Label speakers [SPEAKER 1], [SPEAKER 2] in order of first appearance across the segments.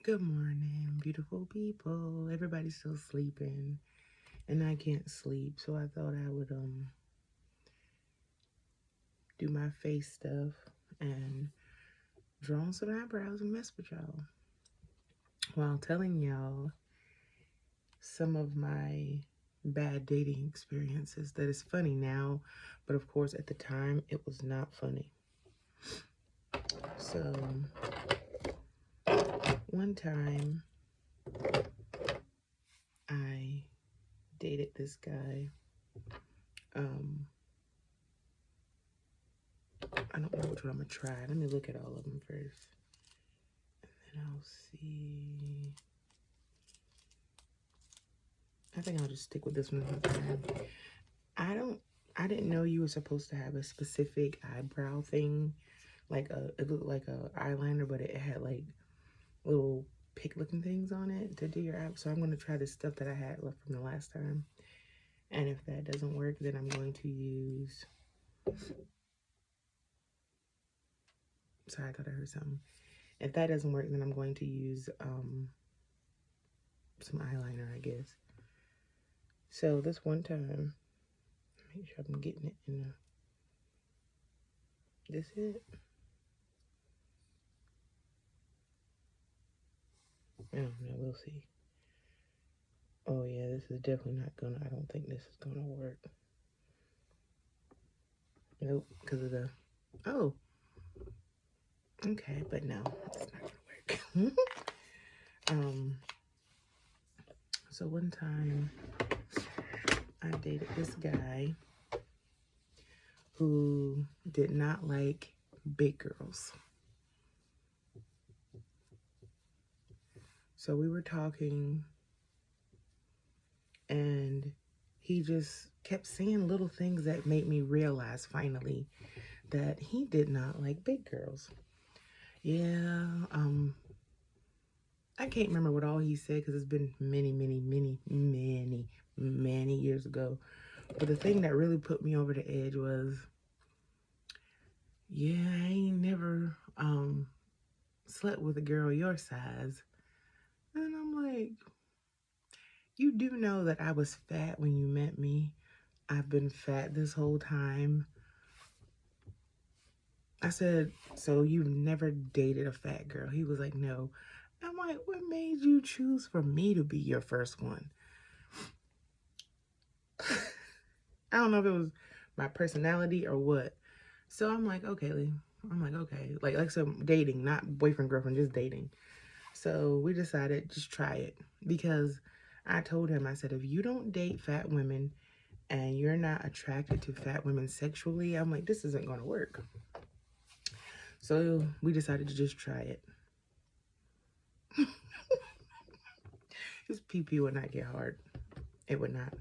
[SPEAKER 1] Good morning, beautiful people. Everybody's still sleeping, and I can't sleep, so I thought I would do my face stuff and draw on some eyebrows and mess with y'all while telling y'all some of my bad dating experiences. That is funny now, but of course at the time it was not funny. So one time I dated this guy. I don't know which one I'm gonna try. Let me look at all of them first, and then I'll see. I think I'll just stick with this one. I didn't know you were supposed to have a specific eyebrow thing, it looked like a eyeliner, but it had like little pick-looking things on it to do your eye. So I'm gonna try the stuff that I had left from the last time, and if that doesn't work, then I'm going to use. Sorry, I thought I heard something. If that doesn't work, then I'm going to use some eyeliner, I guess. So this one time, make sure I'm getting it in this it? I don't know, we'll see. Oh yeah, this is definitely not gonna, I don't think this is gonna work. Nope, because of the, oh. Okay, but no, it's not gonna work. So one time I dated this guy who did not like big girls. So we were talking, and he just kept saying little things that made me realize finally that he did not like big girls. Yeah, I can't remember what all he said because it's been many years ago. But the thing that really put me over the edge was, yeah, I ain't never slept with a girl your size. And I'm like, you do know that I was fat when you met me. I've been fat this whole time. I said, so you've never dated a fat girl? He was like, no. I'm like, what made you choose for me to be your first one? I don't know if it was my personality or what. So I'm like, okay, Lee. I'm like, okay. Like some dating, not boyfriend, girlfriend, just dating. So we decided, just try it. Because I told him, I said, if you don't date fat women and you're not attracted to fat women sexually, I'm like, this isn't going to work. So we decided to just try it. His pee-pee would not get hard. It would not.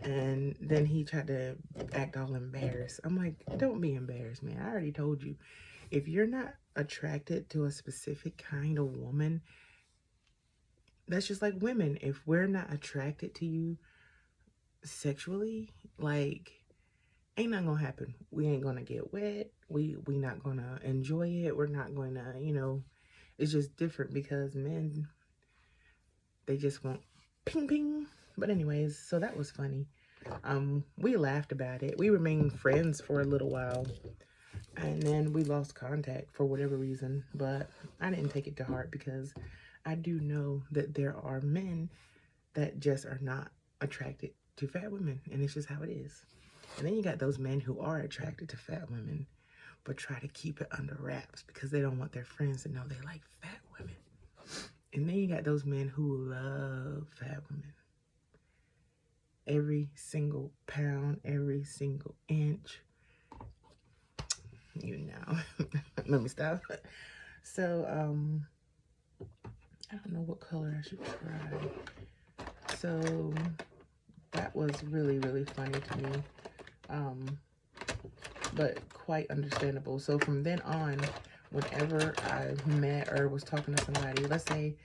[SPEAKER 1] And then he tried to act all embarrassed. I'm like, don't be embarrassed, man. I already told you. If you're not attracted to a specific kind of woman, that's just like women. If we're not attracted to you sexually, like, ain't nothing gonna happen. We ain't gonna get wet. We not gonna enjoy it. We're not gonna, it's just different because men, they just want ping ping. But anyways, so that was funny. We laughed about it. We remained friends for a little while, and then we lost contact for whatever reason, but I didn't take it to heart because I do know that there are men that just are not attracted to fat women, and it's just how it is. And then you got those men who are attracted to fat women but try to keep it under wraps because they don't want their friends to know they like fat women. And then you got those men who love fat women. Every single pound, every single inch. Let me stop. So, I don't know what color I should try. So, that was really, really funny to me. But quite understandable. So from then on, whenever I met or was talking to somebody, let's say,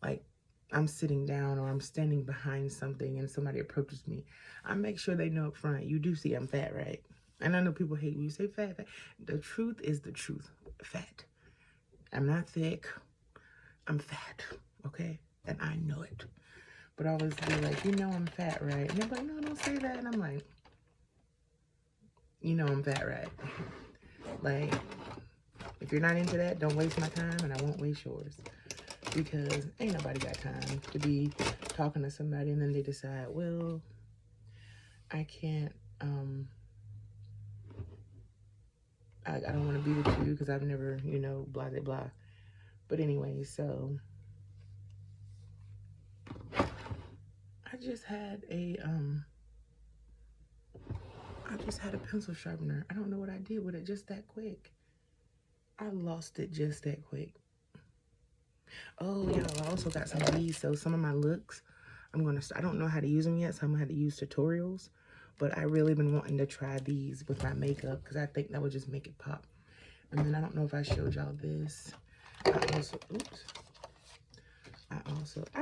[SPEAKER 1] like, I'm sitting down or I'm standing behind something and somebody approaches me, I make sure they know up front, you do see I'm fat, right? And I know people hate when you say fat. The truth is the truth. Fat. I'm not thick. I'm fat, okay? And I know it. But I always be like, you know I'm fat, right? And they're like, no, don't say that. And I'm like, you know I'm fat, right? Like, if you're not into that, don't waste my time and I won't waste yours. Because ain't nobody got time to be talking to somebody and then they decide, well, I can't, I don't want to be with you because I've never, you know, blah, blah, blah. But anyway, so I just had a pencil sharpener. I don't know what I did with it just that quick. I lost it just that quick. Oh, yeah, I also got some of these. So some of my looks, I don't know how to use them yet, so I'm going to have to use tutorials. But I really been wanting to try these with my makeup because I think that would just make it pop. And then I don't know if I showed y'all this. I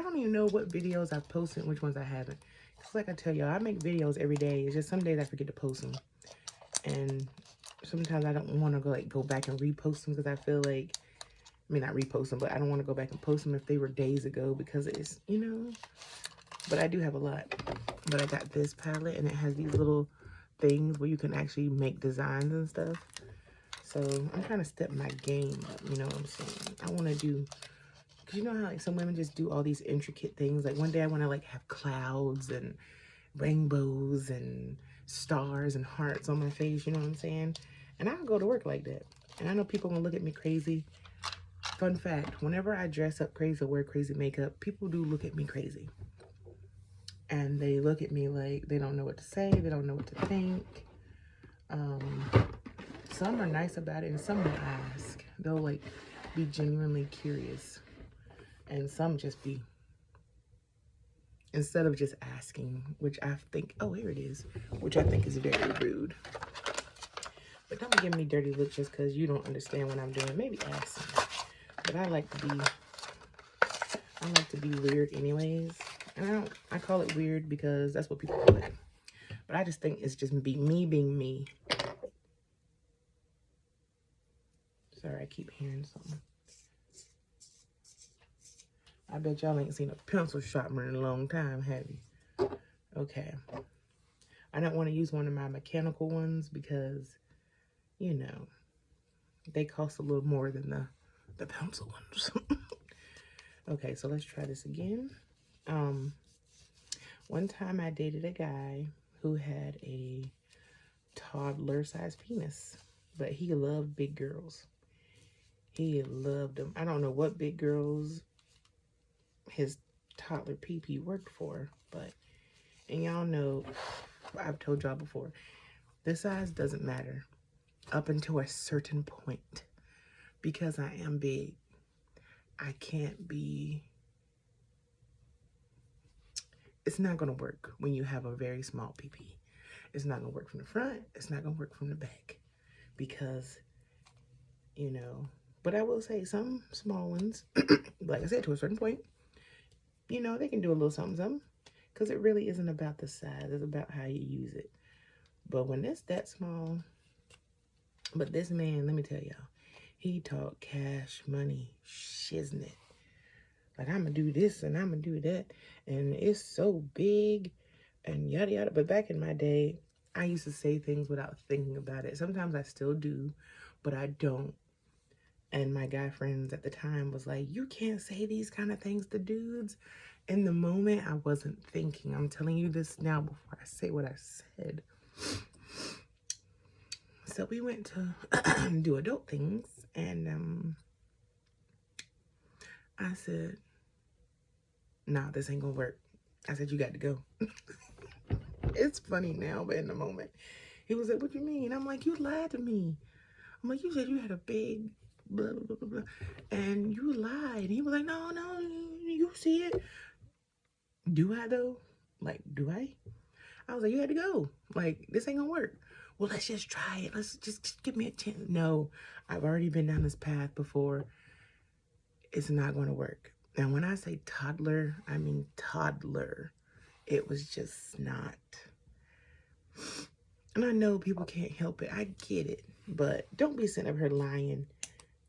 [SPEAKER 1] don't even know what videos I've posted and which ones I haven't. Because like I tell y'all, I make videos every day. It's just some days I forget to post them. And sometimes I don't want to go back and repost them because I feel like, I mean, not repost them, but I don't want to go back and post them if they were days ago because it's, you know. But I do have a lot. But I got this palette and it has these little things where you can actually make designs and stuff. So I'm trying to step my game up, you know what I'm saying? I want to do, because you know how like some women just do all these intricate things. Like one day I want to like have clouds and rainbows and stars and hearts on my face, you know what I'm saying? And I'll go to work like that. And I know people gonna look at me crazy. Fun fact, whenever I dress up crazy or wear crazy makeup, people do look at me crazy. And they look at me like they don't know what to say, they don't know what to think. Some are nice about it and some will ask. They'll like be genuinely curious. And some just be, instead of just asking, which I think, oh, here it is, which I think is very rude. But don't give me dirty looks just because you don't understand what I'm doing. Maybe ask me. But I like to be weird anyways. And I call it weird because that's what people call it. But I just think it's just me being me. Sorry, I keep hearing something. I bet y'all ain't seen a pencil sharpener in a long time, have you? Okay. I don't want to use one of my mechanical ones because, you know, they cost a little more than the pencil ones. Okay, so let's try this again. One time I dated a guy who had a toddler-sized penis, but he loved big girls. He loved them. I don't know what big girls his toddler pee-pee worked for, but, and y'all know, I've told y'all before, the size doesn't matter up until a certain point. Because I am big, I can't be, it's not going to work when you have a very small pee-pee. It's not going to work from the front. It's not going to work from the back. Because, you know, but I will say some small ones, like I said, to a certain point, you know, they can do a little something. Because it really isn't about the size. It's about how you use it. But when it's that small, but this man, let me tell y'all, he talked cash money, shiznit. Like, I'm going to do this and I'm going to do that. And it's so big and yada yada. But back in my day, I used to say things without thinking about it. Sometimes I still do, but I don't. And my guy friends at the time was like, you can't say these kind of things to dudes. In the moment, I wasn't thinking. I'm telling you this now before I say what I said. So we went to do adult things. And I said, nah, this ain't gonna work. I said, you got to go. It's funny now, but in the moment, he was like, what you mean? I'm like, you lied to me. I'm like, you said you had a big blah, blah, blah, blah, blah. And you lied. And he was like, no, you see it. Do I, though? Like, do I? I was like, you had to go. Like, this ain't gonna work. Well, let's just try it. Let's just give me a chance. No, I've already been down this path before. It's not gonna work. Now, when I say toddler, I mean toddler. It was just not. And I know people can't help it. I get it. But don't be sitting up here lying.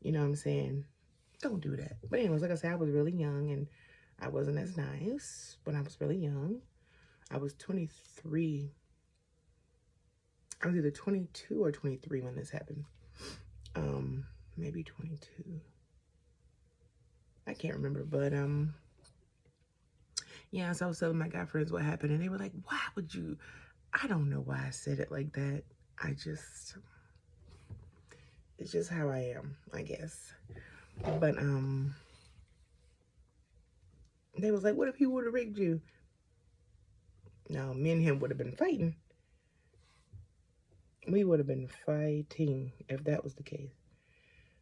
[SPEAKER 1] You know what I'm saying? Don't do that. But anyways, like I said, I was really young and I wasn't as nice when I was really young. I was 23. I was either 22 or 23 when this happened. Maybe 22. I can't remember, but yeah, so I was telling my guy friends what happened, and they were like, why would you? I don't know why I said it like that. It's just how I am, I guess. But they was like, what if he would have raped you? No, me and him would have been fighting. We would have been fighting if that was the case.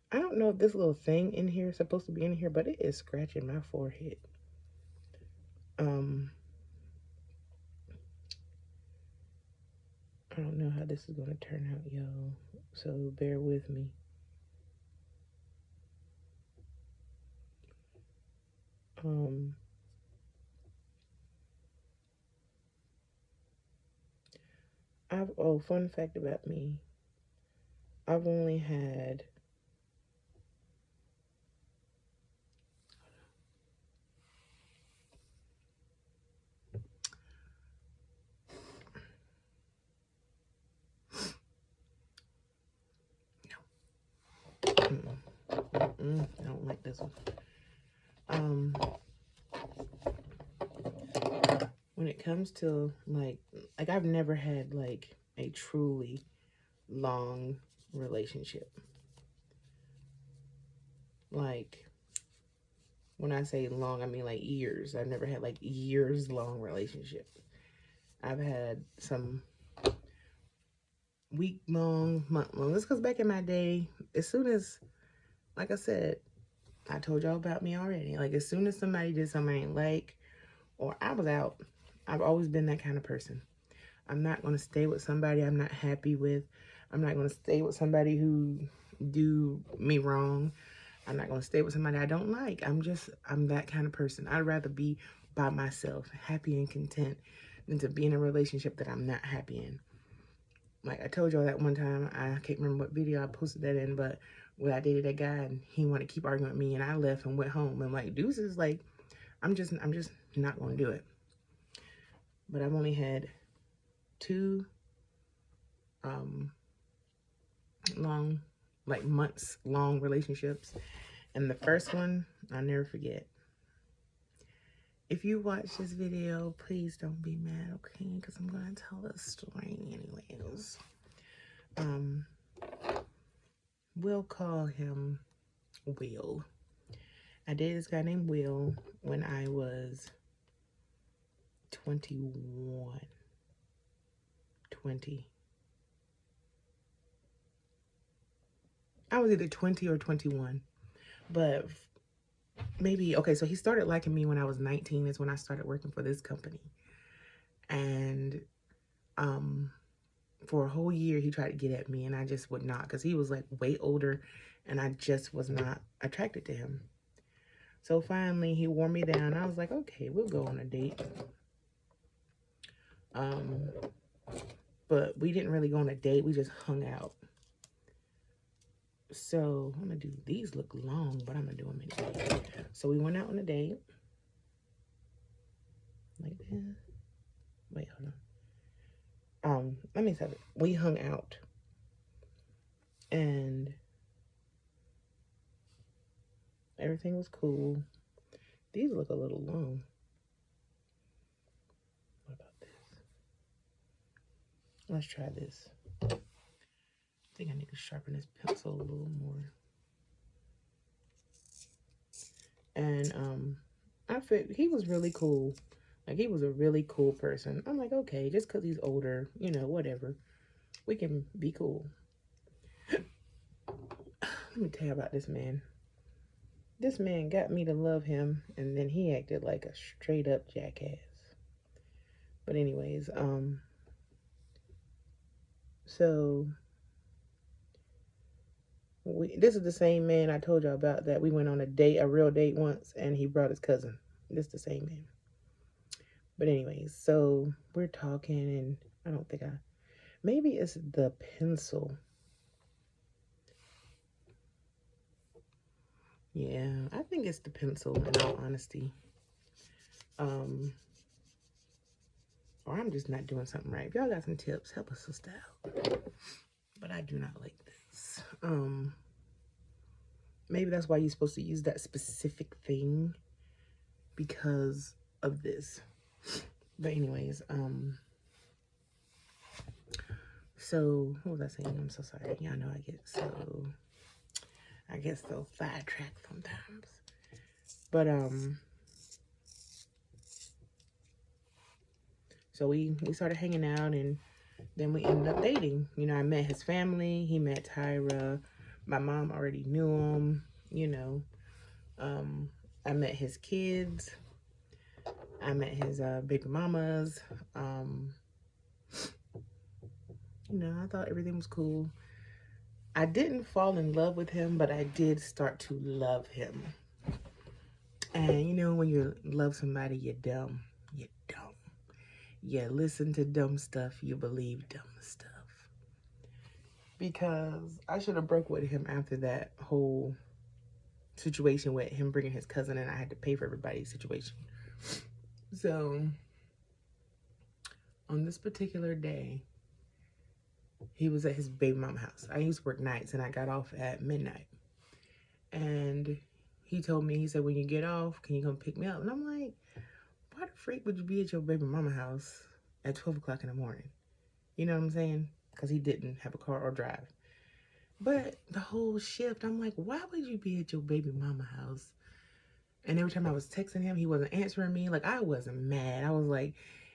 [SPEAKER 1] I don't know if this little thing in here is supposed to be in here, but it is scratching my forehead. I don't know how this is going to turn out, y'all. So bear with me. Fun fact about me. I've only had I don't like this one. When it comes to like I've never had like a truly long relationship. Like when I say long, I mean like years. I've never had like years long relationship. I've had some week long, month long. This because back in my day, as soon as, like I said, I told y'all about me already. Like as soon as somebody did something I ain't like, or I was out, I've always been that kind of person. I'm not going to stay with somebody I'm not happy with. I'm not going to stay with somebody who do me wrong. I'm not going to stay with somebody I don't like. I'm that kind of person. I'd rather be by myself, happy and content, than to be in a relationship that I'm not happy in. Like I told y'all that one time, I can't remember what video I posted that in, but when I dated that guy and he wanted to keep arguing with me and I left and went home and like deuces, like I'm just not going to do it. But I've only had 2 long, like months long relationships. And the first one, I'll never forget. If you watch this video, please don't be mad, okay? Because I'm going to tell this story anyways. We'll call him Will. I dated this guy named Will when I was 21. 20. I was either 20 or 21. But maybe, okay, so he started liking me when I was 19 is when I started working for this company. And for a whole year, he tried to get at me, and I just would not, because he was like way older, and I just was not attracted to him. So finally, he wore me down. I was like, okay, we'll go on a date. But we didn't really go on a date. We just hung out. So I'm going to do, these look long, but I'm going to do them anyway. So we went out on a date. Like this. Wait, hold on. Let me say it. We hung out. And everything was cool. These look a little long. What about this? Let's try this. I think I need to sharpen this pencil a little more. And he was really cool. Like, he was a really cool person. I'm like, okay, just because he's older, you know, whatever. We can be cool. Let me tell you about this man. This man got me to love him, and then he acted like a straight up jackass. But anyways, so this is the same man I told y'all about that we went on a date, a real date once, and he brought his cousin. This is the same man. But anyways, so we're talking, and I don't think maybe it's the pencil. Yeah, I think it's the pencil, in all honesty. Or I'm just not doing something right. If y'all got some tips, help us sister out. But I do not like this. Maybe that's why you're supposed to use that specific thing, because of this. But anyways, so what was I saying? I'm so sorry. Y'all know I get so sidetracked sometimes. But so we started hanging out, and then we ended up dating. You know, I met his family, he met Tyra. My mom already knew him, you know. I met his kids. I met his baby mamas. You know, I thought everything was cool. I didn't fall in love with him, but I did start to love him. And you know, when you love somebody, you're dumb. You're dumb. You listen to dumb stuff, you believe dumb stuff. Because I should have broke with him after that whole situation with him bringing his cousin, and I had to pay for everybody's situation. So on this particular day, he was at his baby mama house. I used to work nights, and I got off at midnight. And he told me, he said, when you get off, can you come pick me up? And I'm like, why the freak would you be at your baby mama house at 12 o'clock in the morning? You know what I'm saying? Because he didn't have a car or drive. But the whole shift, I'm like, why would you be at your baby mama house? And every time I was texting him, he wasn't answering me. Like, I wasn't mad. I was like,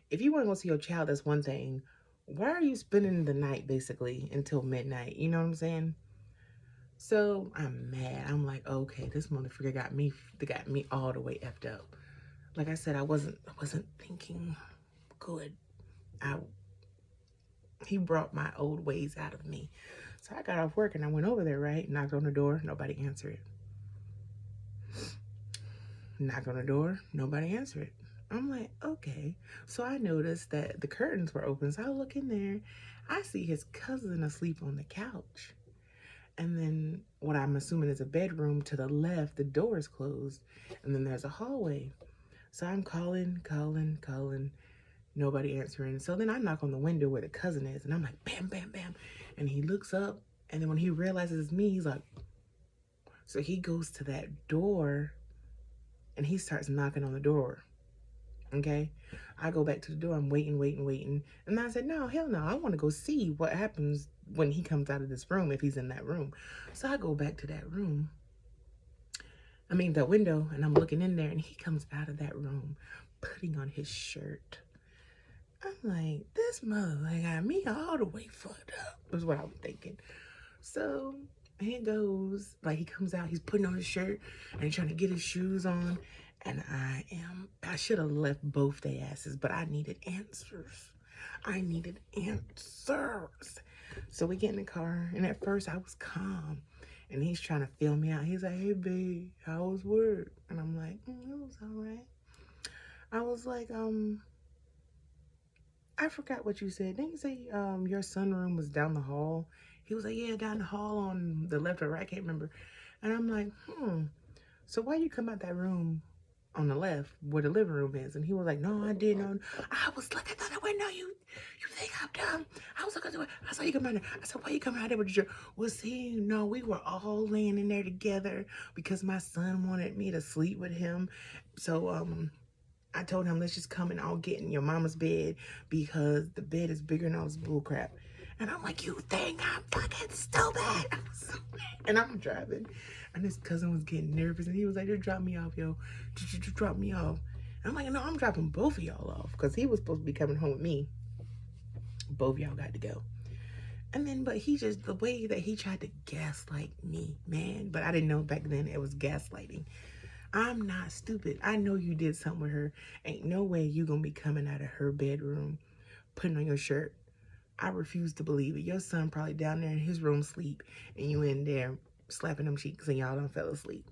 [SPEAKER 1] if you want to go see your child, that's one thing. Why are you spending the night, basically, until midnight? You know what I'm saying? So I'm mad. I'm like, okay, this motherfucker got me all the way effed up. Like I said, I wasn't thinking good. He brought my old ways out of me. So I got off work and I went over there, right? Knocked on the door, nobody answered it. Knocked on the door, nobody answered it. I'm like, okay. So I noticed that the curtains were open. So I look in there. I see his cousin asleep on the couch. And then what I'm assuming is a bedroom to the left, the door is closed. And then there's a hallway. So I'm calling, nobody answering. So then I knock on the window where the cousin is, and I'm like, bam, bam, bam. And he looks up, and then when he realizes it's me, he's like, so he goes to that door, and he starts knocking on the door. Okay? I go back to the door. I'm waiting. And I said, no, hell no. I want to go see what happens when he comes out of this room, if he's in that room. So I go back to that room. I mean, the window, and I'm looking in there, and he comes out of that room putting on his shirt. I'm like, this motherfucker got me all the way fucked up, was what I was thinking. So he goes, like, he comes out, he's putting on his shirt, and he's trying to get his shoes on. And I should have left both their asses, but I needed answers. So we get in the car, and at first I was calm. And he's trying to feel me out. He's like, hey, babe, how was work? And I'm like, it was all right. I was like, I forgot what you said. Didn't you say your sunroom was down the hall? He was like, yeah, down the hall on the left or right. I can't remember. And I'm like, so why you come out that room on the left where the living room is? And he was like, no, I didn't. I was looking out the window. You think I'm dumb? I was looking at the window. I saw you come out there. I said, why you coming out there with your shirt? Well, see, no, we were all laying in there together because my son wanted me to sleep with him. So, I told him, let's just come and I'll get in your mama's bed because the bed is bigger than all this bull crap. And I'm like, you think I'm fucking stupid? I was so mad. And I'm driving. And his cousin was getting nervous. And he was like, just drop me off, yo. Just drop me off. And I'm like, no, I'm dropping both of y'all off. Because he was supposed to be coming home with me. Both y'all got to go. And then, but he just, the way that he tried to gaslight me, man. But I didn't know back then it was gaslighting. I'm not stupid. I know you did something with her. Ain't no way you gonna be coming out of her bedroom, putting on your shirt. I refuse to believe it. Your son probably down there in his room sleep, and you in there slapping them cheeks and y'all done fell asleep.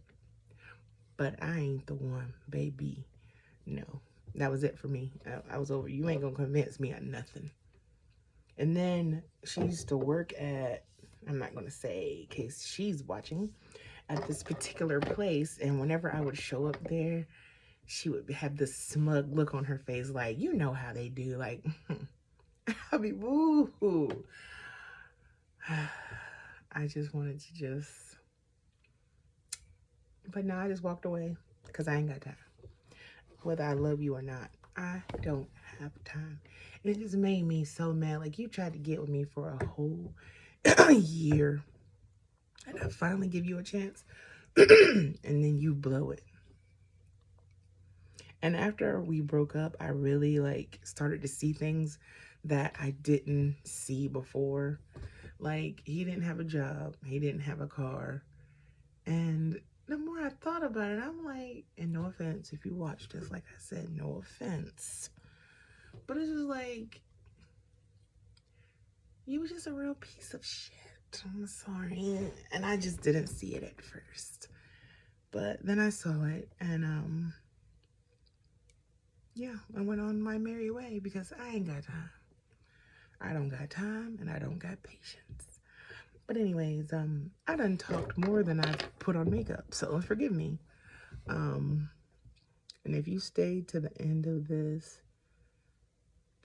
[SPEAKER 1] But I ain't the one, baby. No, that was it for me. I was over. You ain't gonna convince me of nothing. And then she used to work at, I'm not gonna say in case she's watching, at this particular place, and whenever I would show up there, she would have this smug look on her face, like, you know how they do, like, I'd be, woo. I just wanted to just, but no, I just walked away because I ain't got time. Whether I love you or not, I don't have time. And it just made me so mad. Like, you tried to get with me for a whole year, and I finally give you a chance, and then you blow it. And after we broke up, I really like started to see things that I didn't see before. Like, he didn't have a job, he didn't have a car, and the more I thought about it, I'm like, and no offense if you watch this, like I said, no offense, but it's just like, you was just a real piece of shit. I'm sorry. And I just didn't see it at first, but then I saw it, and yeah, I went on my merry way because I ain't got time. I don't got time, and I don't got patience. But anyways, I done talked more than I've put on makeup, so forgive me. And if you stayed to the end of this,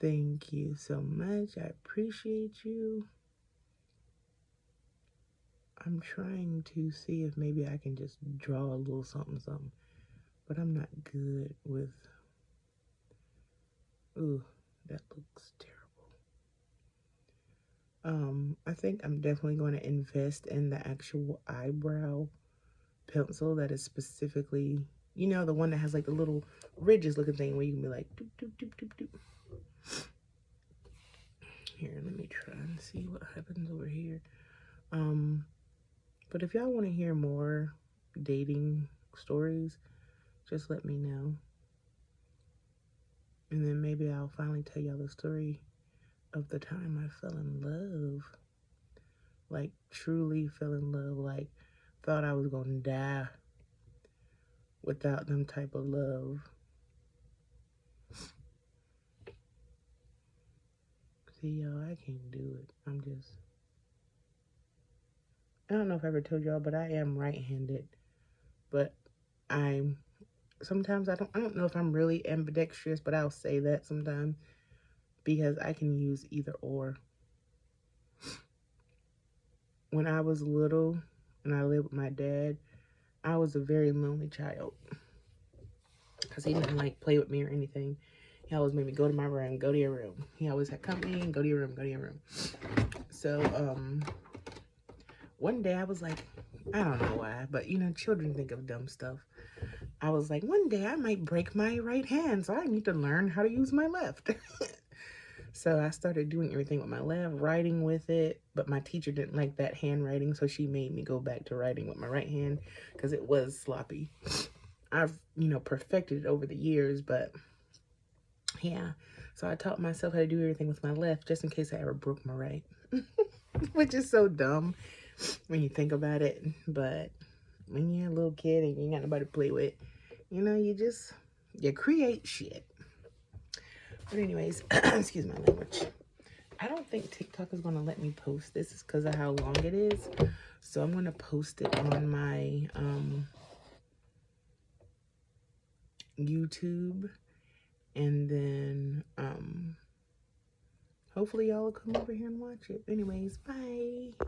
[SPEAKER 1] thank you so much. I appreciate you. I'm trying to see if maybe I can just draw a little something, but I'm not good with, ooh, that looks terrible. I think I'm definitely going to invest in the actual eyebrow pencil that is specifically, you know, the one that has like the little ridges looking thing where you can be like, doop, doop, doop, doop, doop. Here, let me try and see what happens over here. But if y'all want to hear more dating stories, just let me know. And then maybe I'll finally tell y'all the story of the time I fell in love. Like, truly fell in love. Like, thought I was gonna die without them type of love. See, y'all, I can't do it. I don't know if I ever told y'all, but I am right-handed. But sometimes I don't know if I'm really ambidextrous, but I'll say that sometimes because I can use either or. When I was little and I lived with my dad, I was a very lonely child because he didn't like play with me or anything. He always made me go to my room, go to your room. He always had company, go to your room, go to your room. So, one day I was like, I don't know why, but you know, children think of dumb stuff. I was like, one day I might break my right hand, so I need to learn how to use my left. So I started doing everything with my left, writing with it, but my teacher didn't like that handwriting, so she made me go back to writing with my right hand because it was sloppy. I've, you know, perfected it over the years, but yeah. So I taught myself how to do everything with my left just in case I ever broke my right, which is so dumb when you think about it. But when you're a little kid and you ain't got nobody to play with, you know, you create shit. But anyways, excuse my language. I don't think TikTok is going to let me post this because of how long it is. So I'm going to post it on my YouTube. And then hopefully y'all will come over here and watch it. Anyways, bye.